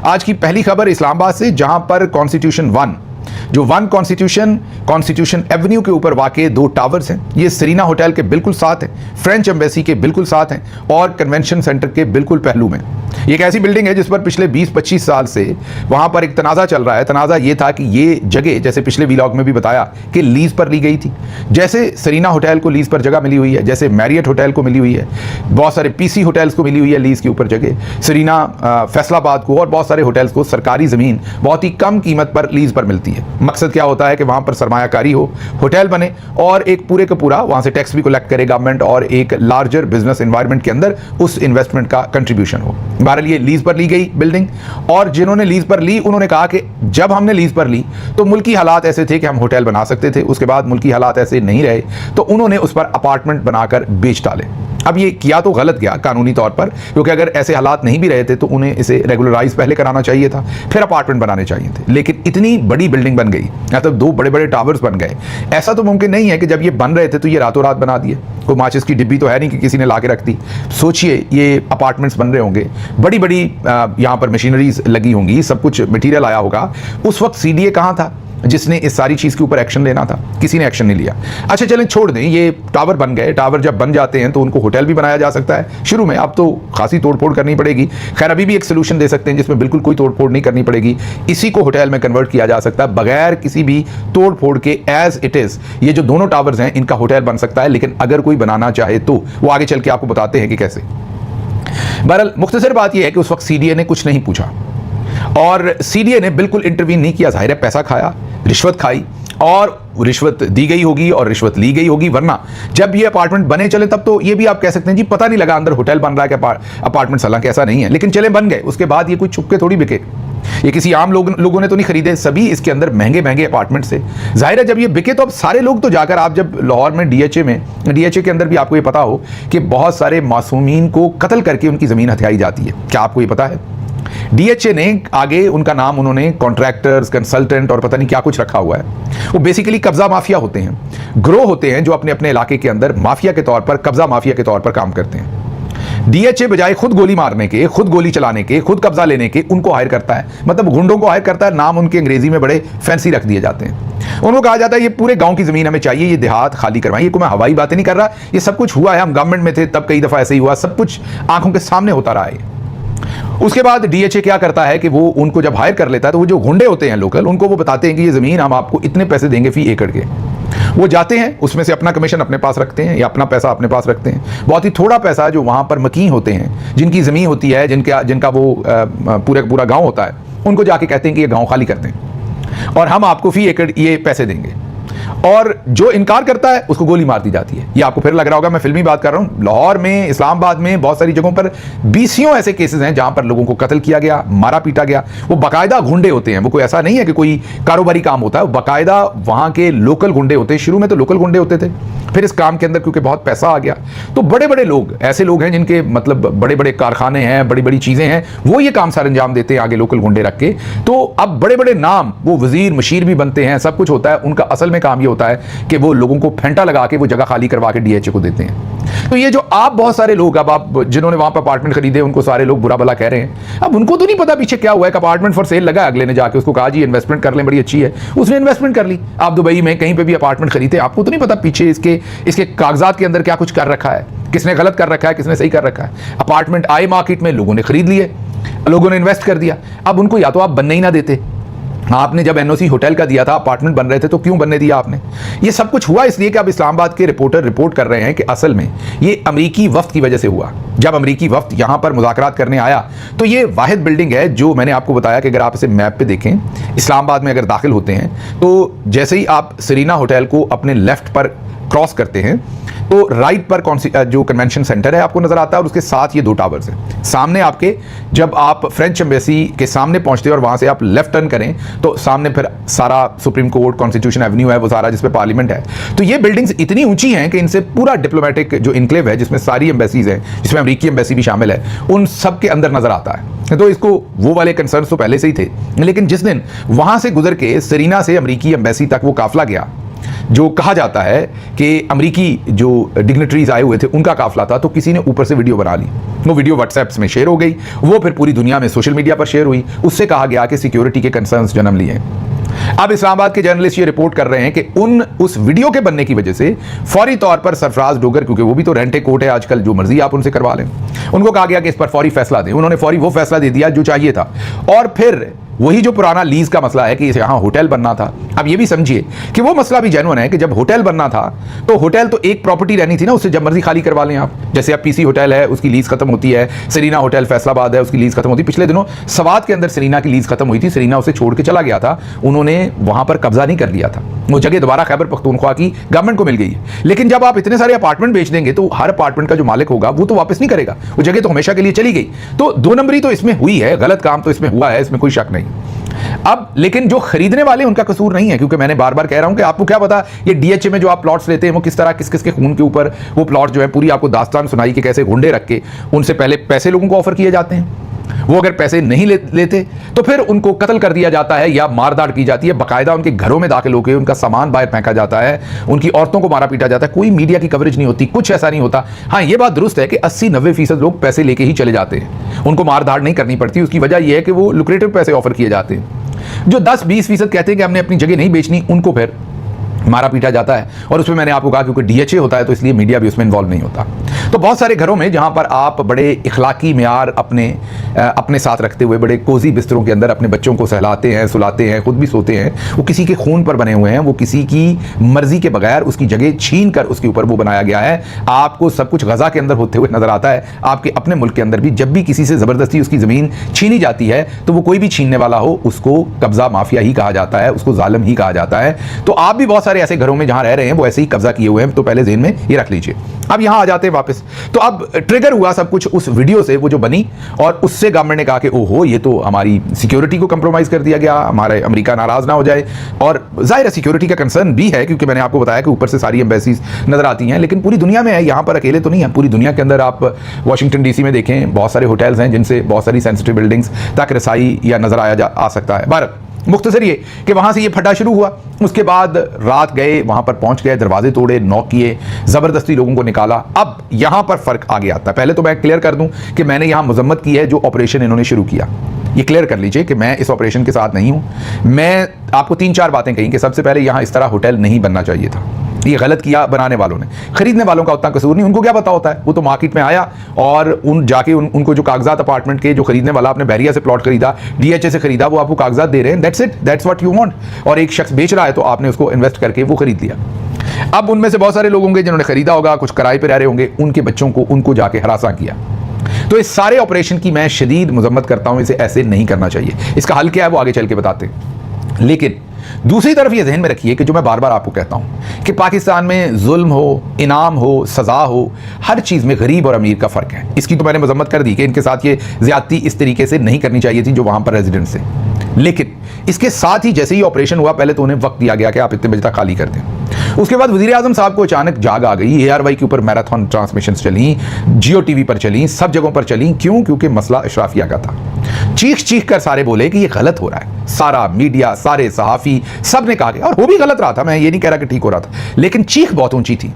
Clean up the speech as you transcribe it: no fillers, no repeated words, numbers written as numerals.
आज की पहली खबर इस्लामाबाद से, जहां पर कॉन्स्टिट्यूशन 1 जो वन कॉन्स्टिट्यूशन एवेन्यू के ऊपर वाक़े 2 टावर्स हैं। ये सरीना होटल के बिल्कुल साथ हैं, फ्रेंच एम्बेसी के बिल्कुल साथ हैं और कन्वेंशन सेंटर के बिल्कुल पहलू में। ये एक ऐसी बिल्डिंग है जिस पर पिछले 20-25 साल से वहाँ पर एक तनाज़ा चल रहा है। तनाज़ा ये था कि ये जगह, जैसे पिछले व्लॉग में भी बताया, कि लीज़ पर ली गई थी। जैसे सरीना होटल को लीज़ पर जगह मिली हुई है, जैसे मैरियट होटल को मिली हुई है, बहुत सारे पीसी होटल्स को मिली हुई है लीज़ के ऊपर जगह, सरीना फैसलाबाद को और बहुत सारे होटल्स को सरकारी ज़मीन बहुत ही कम कीमत पर लीज़ पर मिलती है। मकसद क्या होता है कि वहाँ पर सरमायाकारी हो, होटल बने और एक पूरे का पूरा वहाँ से टैक्स भी कलेक्ट करे गवर्नमेंट और एक लार्जर बिजनेस एनवायरनमेंट के अंदर उस इन्वेस्टमेंट का कंट्रीब्यूशन हो। बहरहाल ये लीज पर ली गई बिल्डिंग, और जिन्होंने लीज पर ली उन्होंने कहा कि जब हमने लीज पर ली तो मुल्की हालात ऐसे थे कि हम होटल बना सकते थे, उसके बाद मुल्की हालात ऐसे नहीं रहे तो उन्होंने उस पर अपार्टमेंट बनाकर बेच डाले। अब ये किया तो गलत गया कानूनी तौर पर, क्योंकि अगर ऐसे हालात नहीं भी रहे थे तो उन्हें इसे रेगुलराइज पहले कराना चाहिए था, फिर अपार्टमेंट बनाने चाहिए थे। लेकिन इतनी बड़ी बिल्डिंग बन गई, मतलब 2 बड़े बड़े टावर्स बन गए। ऐसा तो मुमकिन नहीं है कि जब ये बन रहे थे तो ये रातों रात बना दिए। कोई माचिस की डिब्बी तो है नहीं कि किसी ने ला के रख दी। सोचिए ये अपार्टमेंट्स बन रहे होंगे, बड़ी बड़ी यहाँ पर मशीनरीज लगी होंगी, सब कुछ मटीरियल आया होगा। उस वक्त सीडीए कहाँ था जिसने इस सारी चीज़ के ऊपर एक्शन लेना था? किसी ने एक्शन नहीं लिया। अच्छा चलें छोड़ दें, ये टावर बन गए। टावर जब बन जाते हैं तो उनको होटल भी बनाया जा सकता है शुरू में, अब तो खासी तोड़फोड़ करनी पड़ेगी। खैर अभी भी एक सोल्यूशन दे सकते हैं जिसमें बिल्कुल कोई तोड़फोड़ नहीं करनी पड़ेगी, इसी को होटल में कन्वर्ट किया जा सकता है बगैर किसी भी तोड़फोड़ के। एज इट इज़ ये जो दोनों टावर्स हैं इनका होटल बन सकता है, लेकिन अगर कोई बनाना चाहे तो वो आगे चल के आपको बताते हैं कि कैसे। बहरहाल मुख्तसर बात यह है कि उस वक्त सीडीए ने कुछ नहीं पूछा और सीडीए ने बिल्कुल इंटरवीन नहीं किया। जाहिर है पैसा खाया, रिश्वत खाई और रिश्वत दी गई होगी और रिश्वत ली गई होगी, वरना जब ये अपार्टमेंट बने चले तब तो ये भी आप कह सकते हैं जी पता नहीं लगा अंदर होटल बन रहा है कि अपार्टमेंट। हालांकि ऐसा नहीं है, लेकिन चले बन गए। उसके बाद ये कोई छुप के थोड़ी बिके, ये किसी आम लोगों ने तो नहीं खरीदे, सभी इसके अंदर महंगे महंगे अपार्टमेंट से। जाहिर है जब ये बिके तो अब सारे लोग तो जाकर, आप जब लाहौर में डीएचए के अंदर भी आपको ये पता हो कि बहुत सारे मासूमीन को कत्ल करके उनकी ज़मीन हथियाई जाती है, क्या आपको ये पता है? डीएचए ने आगे उनका नाम उन्होंने कॉन्ट्रैक्टर्स, कंसल्टेंट और पता नहीं क्या कुछ रखा हुआ है। वो बेसिकली कब्जा माफिया होते हैं, ग्रोह होते हैं जो अपने अपने इलाके के अंदर माफिया के तौर पर, कब्जा माफिया के तौर पर काम करते हैं। डीएचए बजाय खुद गोली मारने के, खुद गोली चलाने के, खुद कब्जा लेने के, उनको हायर करता है, मतलब गुंडों को हायर करता है। नाम उनके अंग्रेजी में बड़े फैंसी रख दिए जाते हैं। उनको कहा जाता है ये पूरे गांव की जमीन हमें चाहिए, ये देहात खाली करवाएं। ये को मैं हवाई बातें नहीं कर रहा, ये सब कुछ हुआ है, हम गवर्नमेंट में थे तब कई दफा ऐसे ही हुआ, सब कुछ आंखों के सामने होता रहा है। उसके बाद डीएचए क्या करता है कि वो उनको जब हायर कर लेता है तो वो जो गुंडे होते हैं लोकल, उनको वो बताते हैं कि ये ज़मीन हम आपको इतने पैसे देंगे फी एकड़ के। वो जाते हैं, उसमें से अपना कमीशन अपने पास रखते हैं या अपना पैसा अपने पास रखते हैं। बहुत ही थोड़ा पैसा जो वहाँ पर मकीन होते हैं, जिनकी ज़मीन होती है, जिनका वो पूरा गाँव होता है, उनको जाके कहते हैं कि ये गाँव खाली कर दें और हम आपको फी एकड़ ये पैसे देंगे। और जो इनकार करता है उसको गोली मार दी जाती है। ये आपको फिर लग रहा होगा मैं फिल्मी बात कर रहा हूं। लाहौर में, इस्लामाबाद में बहुत सारी जगहों पर बीसियों ऐसे केसेस हैं जहां पर लोगों को कत्ल किया गया, मारा पीटा गया। वो बाकायदा गुंडे होते हैं, वो कोई ऐसा नहीं है कि कोई कारोबारी काम होता है, वो बाकायदा वहां के लोकल गुंडे होते हैं। शुरू में तो लोकल गुंडे होते थे, फिर इस काम के अंदर क्योंकि बहुत पैसा आ गया तो बड़े बड़े लोग, ऐसे लोग हैं जिनके मतलब बड़े बड़े कारखाने हैं, बड़ी बड़ी चीजें हैं, वो ये काम सर अंजाम देते हैं आगे लोकल गुंडे रख के। तो अब बड़े बड़े नाम, वो वजीर मशीर भी बनते हैं, सब कुछ होता है। उनका असल में काम ये होता है कि वो लोगों को फेंटा लगा के वो जगह खाली करवा के डीएचए को देते हैं। तो ये जो आप बहुत सारे लोग, अब आप जिन्होंने वहां पर अपार्टमेंट खरीदे उनको सारे लोग बुरा भला कह रहे हैं, अब उनको तो नहीं पता पीछे क्या हुआ है। अपार्टमेंट फॉर सेल लगा, अगले ने जाके उसको कहा जी इन्वेस्टमेंट कर लें, बड़ी अच्छी है, उसने इन्वेस्टमेंट कर ली। आप दुबई में कहीं पे भी अपार्टमेंट खरीदे, आपको तो नहीं पता पीछे इसके कागजात के अंदर क्या कुछ कर रखा है, किसने गलत कर रखा है, किसने सही कर रखा है। अपार्टमेंट आए मार्केट में, लोगों ने खरीद लिए, लोगों ने इन्वेस्ट कर दिया। अब उनको या तो आप बनने ही ना देते, आपने जब एनओसी होटल का दिया था, अपार्टमेंट बन रहे थे, तो क्यों बनने दिया आपने? ये सब कुछ हुआ इसलिए कि अब इस्लामाबाद के रिपोर्टर रिपोर्ट कर रहे हैं कि असल में ये अमरीकी वफ्द की वजह से हुआ। जब अमरीकी वफ्द यहां पर मुज़ाकरात करने आया तो ये वाहिद बिल्डिंग है जो मैंने आपको बताया कि अगर आप इसे मैप पे देखें, इस्लामाबाद में अगर दाखिल होते हैं तो जैसे ही आप सरीना होटल को अपने लेफ्ट पर क्रॉस करते हैं तो राइट पर जो कन्वेंशन सेंटर है आपको नजर आता है और उसके साथ ये 2 टावर्स हैं। सामने आपके, जब आप फ्रेंच एम्बेसी के सामने पहुंचते हैं और वहां से आप लेफ्ट टर्न करें तो सामने फिर सारा सुप्रीम कोर्ट, कॉन्स्टिट्यूशन एवेन्यू है, वो सारा जिस पे पार्लियामेंट है। तो ये बिल्डिंग्स इतनी ऊंची हैं कि इनसे पूरा डिप्लोमेटिक जो इनक्लेव है, जिसमें सारी एम्बेसीज हैं, जिसमें अमेरिकी एम्बेसी भी शामिल है, उन सब के अंदर नजर आता है। तो इसको वो वाले कंसर्न तो पहले से ही थे, लेकिन जिस दिन वहां से गुजर के सरीना से अमेरिकी एम्बेसी तक वो काफिला गया जो कहा जाता है कि अमेरिकी जो डिग्नेटरीज आए हुए थे उनका काफिला था, तो किसी ने ऊपर से वीडियो बना ली। वो वीडियो व्हाट्सएप्स में शेयर हो गई, वो फिर पूरी दुनिया में सोशल मीडिया पर शेयर हुई। उससे कहा गया कि सिक्योरिटी के कंसर्न्स जन्म लिए। अब इस्लामाबाद के जर्नलिस्ट ये रिपोर्ट कर रहे हैं कि उस वीडियो के बनने की वजह से फौरी तौर पर सरफराज डोगर, क्योंकि वो भी तो रेंटे कोर्ट है आजकल, जो मर्जी आप उनसे करवा लें, उनको कहा गया कि इस पर फौरी फैसला दें। उन्होंने फौरी वो फैसला दे दिया जो चाहिए था। और फिर वही जो पुराना लीज का मसला है कि यहाँ होटल बनना था। अब ये भी समझिए कि वो मसला भी जेन्युइन है कि जब होटल बनना था तो होटल तो एक प्रॉपर्टी रहनी थी ना, उससे जब मर्जी खाली करवा लें आप। जैसे अब पीसी होटल है, उसकी लीज खत्म होती है, सेरीना होटल फैसलाबाद है, उसकी लीज खत्म होती है। पिछले दिनों सवात के अंदर सेरीना की लीज खत्म हुई थी, सेरीना उसे छोड़ के चला गया था, उन्होंने वहां पर कब्जा नहीं कर लिया था, वो जगह दोबारा खैबर पख्तूनख्वा की गवर्नमेंट को मिल गई है। लेकिन जब आप इतने सारे अपार्टमेंट बेच देंगे तो हर अपार्टमेंट का जो मालिक होगा वो तो वापस नहीं करेगा, वो जगह तो हमेशा के लिए चली गई। तो 2 नंबरी तो इसमें हुई है, गलत काम तो इसमें हुआ है, इसमें कोई शक नहीं। अब लेकिन जो खरीदने वाले उनका कसूर नहीं है, क्योंकि मैंने बार बार कह रहा हूं कि आपको क्या पता ये डीएचए में जो आप प्लॉट्स लेते हैं वो किस तरह किस किस के खून के ऊपर वो प्लॉट जो है पूरी आपको दास्तान सुनाई कि कैसे गुंडे रख के उनसे पहले पैसे लोगों को ऑफर किए जाते हैं। वो अगर पैसे नहीं लेते तो फिर उनको कत्ल कर दिया जाता है या मारदाड़ की जाती है, बाकायदा उनके घरों में दाखिल होकर उनका सामान बाहर फेंका जाता है, उनकी औरतों को मारा पीटा जाता है। कोई मीडिया की कवरेज नहीं होती, कुछ ऐसा नहीं होता। हाँ, ये बात दुरुस्त है कि 80-90% लोग पैसे लेके ही चले जाते हैं, उनको मारधाड़ नहीं करनी पड़ती। उसकी वजह यह है कि वो लुक्रेटिव पैसे ऑफर किए जाते हैं। जो 10-20% कहते हैं कि हमने अपनी जगह नहीं बेचनी, उनको फिर मारा पीटा जाता है। और उसमें मैंने आपको कहा क्योंकि डीएचए होता है तो इसलिए मीडिया भी उसमें इन्वॉल्व नहीं होता। तो बहुत सारे घरों में जहां पर आप बड़े इखलाकी म्यार अपने साथ रखते हुए बड़े कोजी बिस्तरों के अंदर अपने बच्चों को सहलाते हैं, सुलाते हैं, खुद भी सोते हैं, वो किसी के खून पर बने हुए हैं, वो किसी की मर्जी के बगैर उसकी जगह छीन कर उसके ऊपर वो बनाया गया है। आपको सब कुछ गजा के अंदर होते हुए नजर आता है। आपके अपने मुल्क के अंदर भी जब भी किसी से जबरदस्ती उसकी जमीन छीनी जाती है तो वो कोई भी छीनने वाला हो उसको कब्जा माफिया ही कहा जाता है, उसको जालिम ही कहा जाता है। तो आप भी बहुत सारे ऐसे घरों में जहां रह रहे हैं वो ऐसे ही कब्जा किए हुए हैं, तो पहले ज़हन में ये रख लीजिए। अब यहां आ जाते हैं वापस। तो अब ट्रिगर हुआ सब कुछ उस वीडियो से, वो जो बनी, और उससे गवर्नमेंट ने कहा कि ओहो ये तो हमारी सिक्योरिटी को कंप्रोमाइज कर दिया गया, हमारे अमेरिका नाराज ना हो जाए। और जाहिर है सिक्योरिटी का कंसर्न भी है, क्योंकि मैंने आपको बताया कि ऊपर से सारी एम्बेसीज नजर आती हैं, लेकिन पूरी दुनिया में है, यहां पर अकेले तो नहीं है। पूरी दुनिया के अंदर आप वाशिंगटन डीसी में देखें, बहुत सारे होटल्स हैं जिनसे बहुत सारी सेंसिटिव बिल्डिंग्स तक रसाई या नजर आ सकता है। भारत मुख्तसर ये कि वहां से ये फटा शुरू हुआ, उसके बाद रात गए, वहां पर पहुंच गए, दरवाजे तोड़े, नॉक किए, जबरदस्ती लोगों को निकाला। अब यहां पर फर्क आगे आता है। पहले तो मैं क्लियर कर दूं कि मैंने यहां मजम्मत की है जो ऑपरेशन इन्होंने शुरू किया, ये क्लियर कर लीजिए कि मैं इस ऑपरेशन के साथ नहीं हूं। मैं आपको 3-4 बातें कही कि सबसे पहले यहां इस तरह होटल नहीं बनना चाहिए था, ये गलत किया बनाने वालों ने। खरीदने वालों का उतना कसूर नहीं, उनको क्या पता होता है, वो तो मार्केट में आया और उनको जो कागजात अपार्टमेंट के जो खरीदने वाला आपने बहरिया से प्लॉट खरीदा, डीएचए से खरीदा, वो आपको कागजात दे रहे हैं, that's it, that's what you want. और एक शख्स बेच रहा है तो आपने उसको इन्वेस्ट करके वो खरीद लिया। अब उनमें से बहुत सारे लोग होंगे जिन्होंने खरीदा होगा, कुछ किराए पे रह रहे होंगे, उनके बच्चों को उनको जाके हरासा किया। तो इस सारे ऑपरेशन की मैं शदीद मजम्मत करता हूं, इसे ऐसे नहीं करना चाहिए। इसका हल क्या है वो आगे चल के बताते हैं। लेकिन दूसरी तरफ ये ज़हन में रखिए कि जो मैं बार बार आपको कहता हूं कि पाकिस्तान में जुल्म हो, इनाम हो, सज़ा हो, हर चीज़ में गरीब और अमीर का फ़र्क है। इसकी तो मैंने मजम्मत कर दी कि इनके साथ ये ज़्यादती इस तरीके से नहीं करनी चाहिए थी जो वहाँ पर रेजिडेंट्स थे। लेकिन इसके साथ ही जैसे ही ऑपरेशन हुआ, पहले तो उन्हें वक्त दिया गया कि आप इतने बजे तक खाली कर दें। उसके बाद वज़ीर आज़म साहब को अचानक जाग आ गई, ARY के ऊपर मैराथन ट्रांसमिशन चली, जियो टीवी पर चली, सब जगहों पर चली। क्यों? क्योंकि मसला अशराफिया का था। चीख चीख कर सारे बोले कि ये गलत हो रहा है, सारा मीडिया, सारे सहाफ़ी, सब ने कहा, और वो भी गलत रहा था, मैं ये नहीं कह रहा कि ठीक हो रहा था, लेकिन चीख बहुत ऊंची थी।